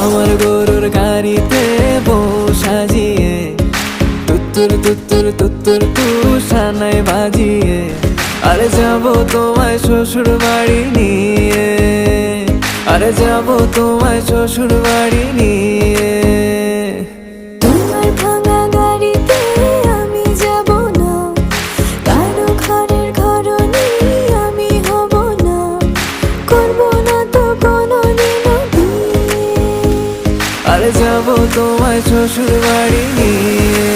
আমার গরুর গাড়িতে বউ সাজিয়ে তুত্তুর তুত্তুর তুত্তুর তুষানায় বাজিয়ে আরে যাবো তোমায় শ্বশুর বাড়ি নিয়ে, আরে যাবো তোমায় শ্বশুর বাড়ি নিয়ে। তোমার ভাঙা গাড়িতে আমি যাব না, কারো ঘরের ঘরনি আমি হব না, করব না তো কোনোদিনও বিয়ে। আরে যাবো তোমায় শ্বশুর বাড়ি নিয়ে।